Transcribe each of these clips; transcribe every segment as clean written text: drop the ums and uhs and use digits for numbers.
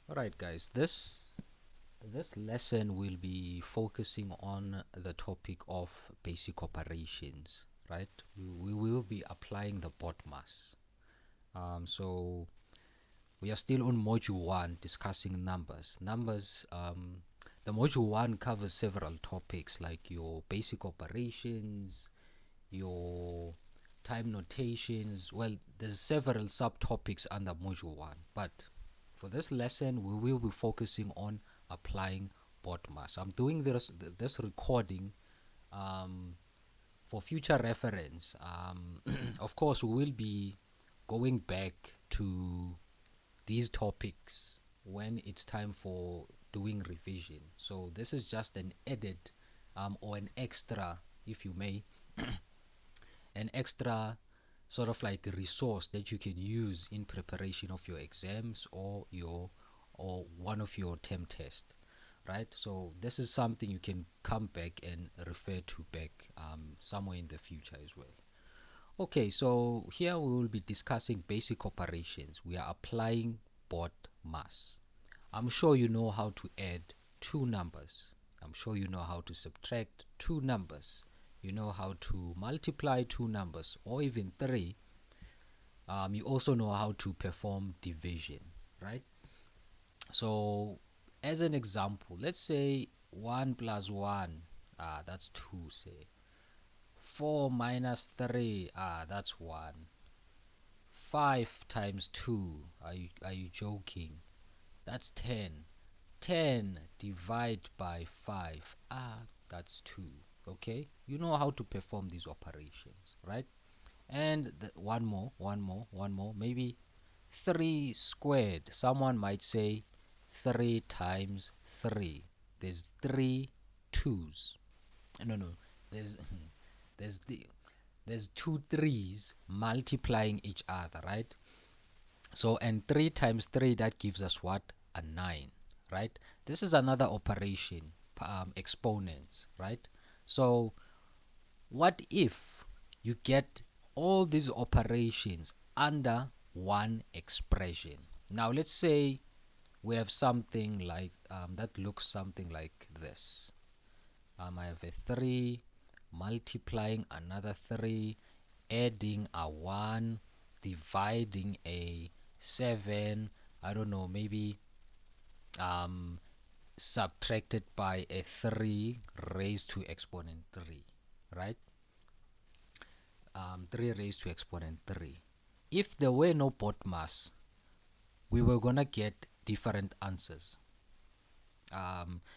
Alright guys, this lesson will be focusing on the topic of basic operations, right? We will be applying the BODMAS. So we are still on module 1 discussing numbers. The module 1 covers several topics like your basic operations, your time notations. Well, there's several subtopics under module 1, but for this lesson we will be focusing on applying BODMAS. I'm doing this recording um, for future reference. Of course we will be going back to these topics when it's time for doing revision. So this is just an edit or an extra, if you may, an extra sort of like a resource that you can use in preparation of your exams or one of your term tests, right? So this is something you can come back and refer to back somewhere in the future as well. Okay, so here we will be discussing basic operations. We are applying BODMAS. I'm sure you know how to add two numbers. I'm sure you know how to subtract two numbers. You know how to multiply two numbers or even three. You also know how to perform division, right? So as an example, let's say 1 plus 1, that's 2, say. 4 minus 3, that's 1. 5 times 2, are you joking? That's 10. 10 divided by 5, that's 2. Okay, you know how to perform these operations, right? And one more, maybe 3 squared. Someone might say 3 times 3. There's 3 twos. No, there's there's the there's two threes multiplying each other, right? So, and 3 times 3, that gives us what? A 9, right? This is another operation, exponents, right? So what if you get all these operations under one expression? Now let's say we have something like that looks something like this. I have a 3 multiplying another 3, adding a 1, dividing a 7, I don't know, maybe subtracted by a 3 raised to exponent 3, right? 3 raised to exponent 3. If there were no BODMAS, we were gonna get different answers.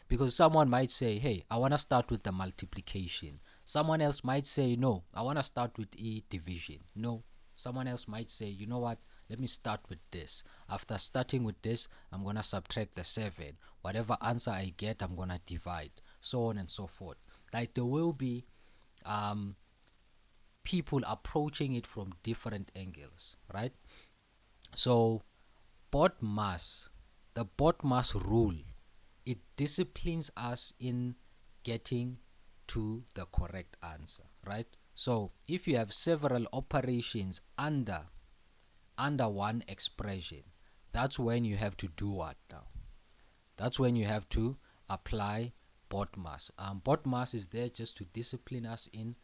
Because someone might say, hey, I want to start with the multiplication. Someone else might say, no, I want to start with division. No, someone else might say, you know what, let me start with this. After starting with this, I'm going to subtract the 7. Whatever answer I get, I'm going to divide, so on and so forth. Like there will be people approaching it from different angles, right? So BODMAS, the BODMAS rule, it disciplines us in getting to the correct answer, right? So if you have several operations under one expression, that's when you have to do what now? That's when you have to apply BODMAS. BODMAS is there just to discipline us in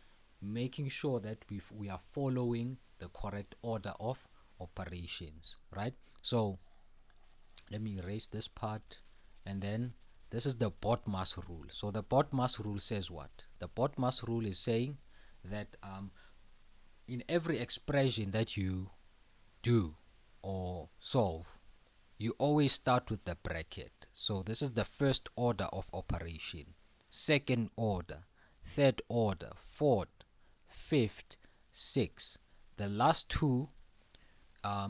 making sure that we are following the correct order of operations, right? So let me erase this part, and then this is the BODMAS rule. So the BODMAS rule says what? The BODMAS rule is saying that in every expression that you do or solve, you always start with the bracket. So this is the first order of operation, second order, third order, fourth, fifth, sixth. The last two,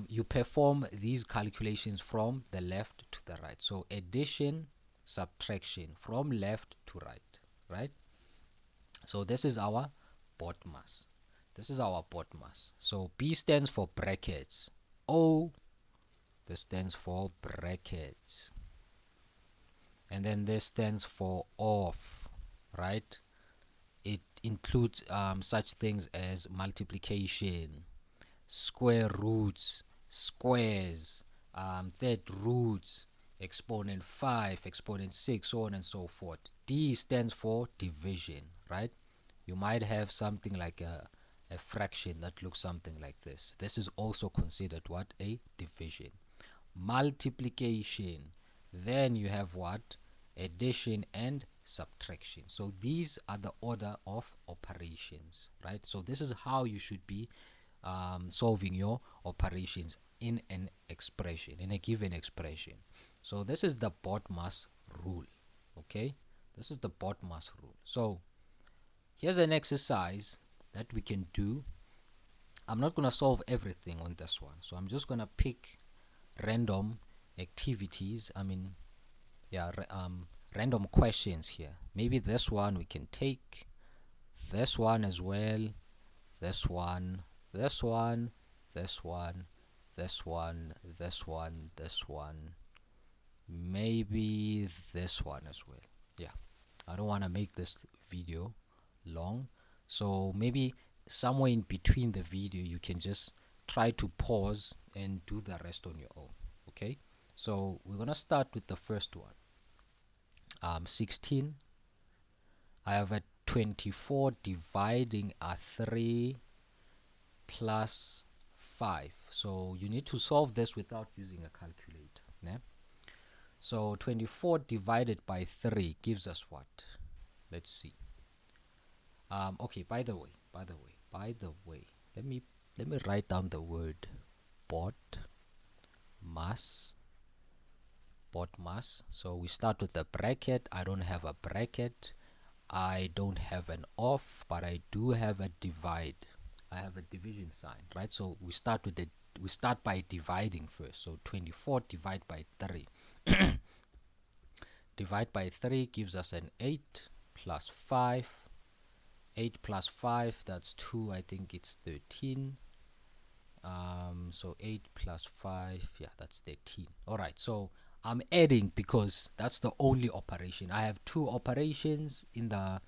you perform these calculations from the left to the right. So addition, subtraction from left to right, right? So this is our BODMAS. This is our BODMAS. So B stands for brackets. O, this stands for brackets. And then this stands for off, right? It includes such things as multiplication, square roots, squares, third roots, exponent 5, exponent 6, so on and so forth. D stands for division, right? You might have something like a fraction that looks something like this. This is also considered what? A division. Multiplication. Then you have what? Addition and subtraction. So these are the order of operations, right? So this is how you should be solving your operations in an expression, in a given expression. So this is the BODMAS rule. Okay, this is the BODMAS rule. So here's an exercise that we can do. I'm not gonna solve everything on this one, so I'm just gonna pick random activities. Random questions here. Maybe this one we can take, this one as well, this one, this one, this one, this one, this one, this one, maybe this one as well. Yeah, I don't want to make this video long, so maybe somewhere in between the video you can just try to pause and do the rest on your own. Okay, so we're gonna start with the first one. 16. I have a 24 dividing a 3 plus 5. So you need to solve this without using a calculator. Yeah? So 24 divided by 3 gives us what? Let's see. Okay, by the way, let me write down the word BODMAS. So we start with the bracket. I don't have a bracket. I don't have an off, but I do have a divide. I have a division sign, right? So we start by dividing first. So 24 divided by 3. Divide by 3 gives us an 8 plus 5. 8 plus 5, that's 2. I think it's 13. So 8 plus 5, yeah, that's 13. Alright, so I'm adding because that's the only operation. I have two operations in the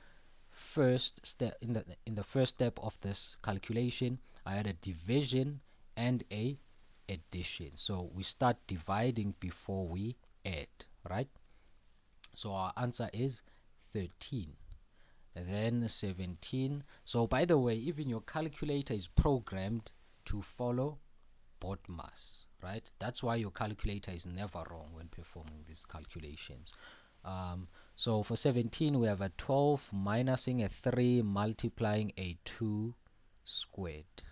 first step. In the first step of this calculation, I had a division and a addition. So we start dividing before we add, right? So our answer is 13. And then 17. So by the way, even your calculator is programmed to follow BODMAS, right? That's why your calculator is never wrong when performing these calculations. So for 17 we have a 12 minusing a 3 multiplying a 2 squared.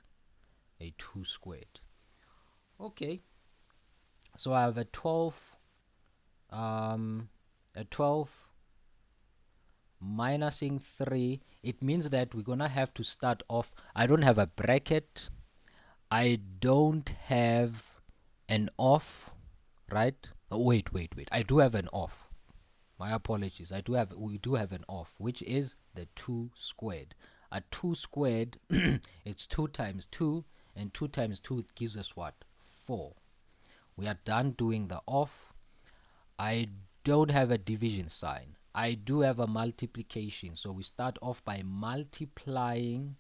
Okay, so I have a 12 minusing 3. It means that we're gonna have to start off. I don't have a bracket, I don't have an off, right? Oh, wait, I do have an off. My apologies. We do have an off, which is the 2 squared. A 2 squared, it's 2 times 2, and 2 times 2 gives us what? 4. We are done doing the off. I don't have a division sign. I do have a multiplication, so we start off by multiplying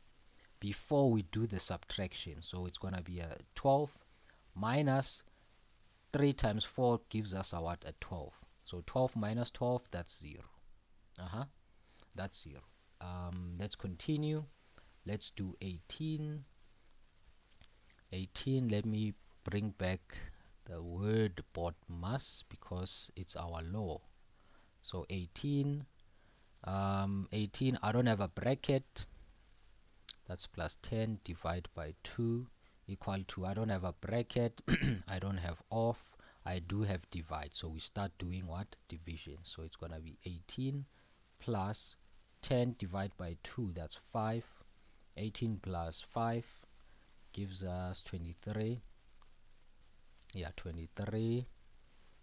before we do the subtraction. So it's gonna be a 12 minus 3 times 4 gives us a what? A 12. So 12 minus 12, that's 0. That's 0. Let's continue. Let's do 18. Let me bring back the word BODMAS because it's our law. So 18. 18, I don't have a bracket. That's plus 10 divided by 2 equal to, I don't have a bracket. I don't have off. I do have divide. So we start doing what? Division. So it's gonna be 18 plus 10 divided by 2, that's 5. 18 plus 5 gives us 23. Yeah, 23.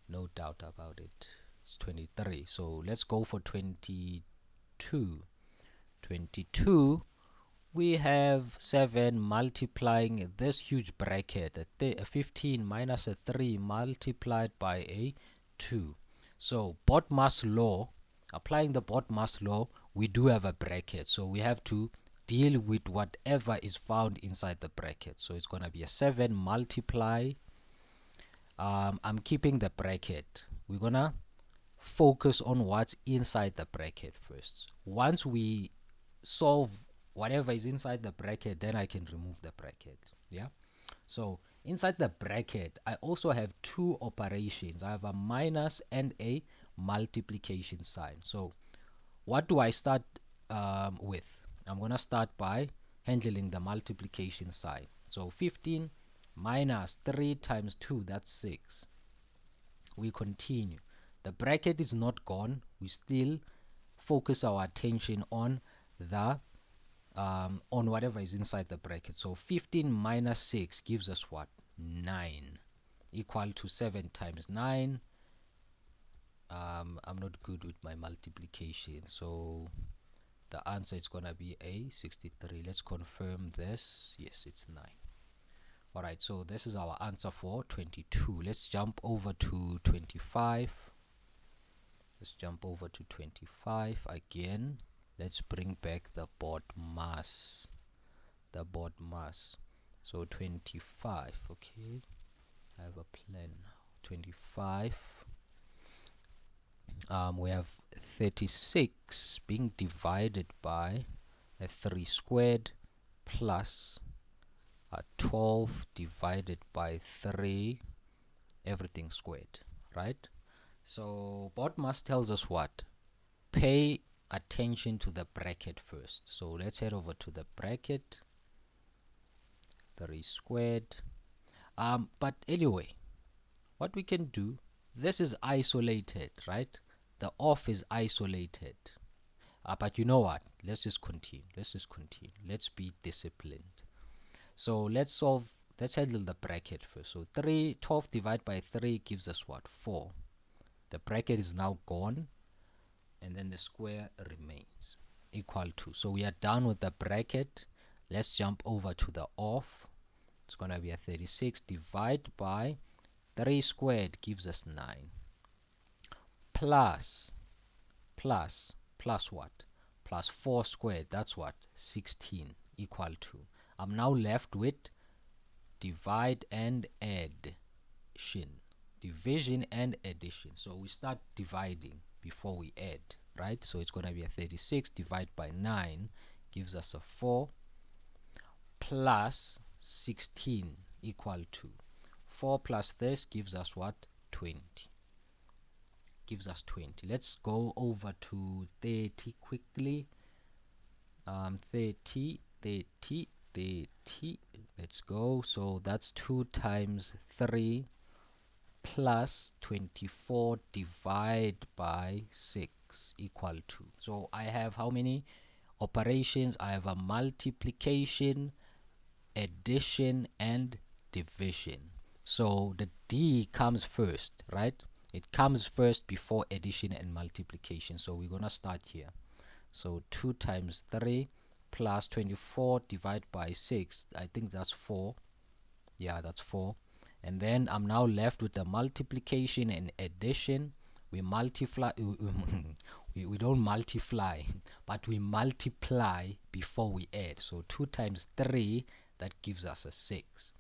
No doubt about it. It's 23. So let's go for 22. 22. We have 7 multiplying this huge bracket, a 15 minus a 3 multiplied by a 2. So BODMAS law, applying the BODMAS law, we do have a bracket. So we have to deal with whatever is found inside the bracket. So it's going to be a 7 multiply. I'm keeping the bracket. we're gonna focus on what's inside the bracket first. Once we solve whatever is inside the bracket, then I can remove the bracket. Yeah. So inside the bracket, I also have two operations. I have a minus and a multiplication sign. So what do I start with? I'm gonna start by handling the multiplication sign. So 15 minus 3 times 2, that's 6. We continue. The bracket is not gone. We still focus our attention on the on whatever is inside the bracket. So 15 minus 6 gives us what? 9, equal to 7 times 9. I'm not good with my multiplication, so the answer is gonna be a 63. Let's confirm this. Yes, it's 9. Alright, so this is our answer for 22. Let's jump over to 25. Let's jump over to 25 again. Let's bring back the BODMAS. The BODMAS. So 25, okay. I have a plan now. 25. We have 36 being divided by a 3 squared plus 12 divided by 3 everything squared, right? So BODMAS tells us what? Pay attention to the bracket first. So let's head over to the bracket. 3 squared. But anyway, what we can do, this is isolated, right? The off is isolated. But you know what? Let's just continue. Let's be disciplined. So let's handle the bracket first. So 12 divided by 3 gives us what? 4. The bracket is now gone, and then the square remains, equal to. So we are done with the bracket. Let's jump over to the off. It's going to be a 36 divided by 3 squared gives us 9. Plus what? Plus 4 squared, that's what? 16, equal to. I'm now left with divide and addition. Division and addition. So we start dividing before we add, right? So it's going to be a 36 divided by 9 gives us a 4 plus 16 equal to 4 plus this gives us what? 20. Gives us 20. Let's go over to 30 quickly. 30. Let's go. So that's 2 times 3 plus 24 divided by 6 equal to. So I have how many operations? I have a multiplication, addition, and division. So the D comes first, right? It comes first before addition and multiplication. So we're gonna start here. So 2 times 3 plus 24 divided by 6. I think that's 4. Yeah, that's 4. And then I'm now left with the multiplication and addition. We multiply. we don't multiply, but we multiply before we add. So 2 times 3, that gives us a 6.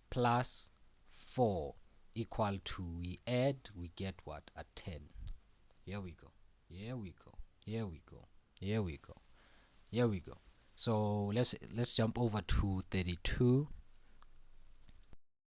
Plus 4 equal to, we add, we get what? A 10. Here we go. Here we go. Here we go. Here we go. Here we go. So let's jump over to 32.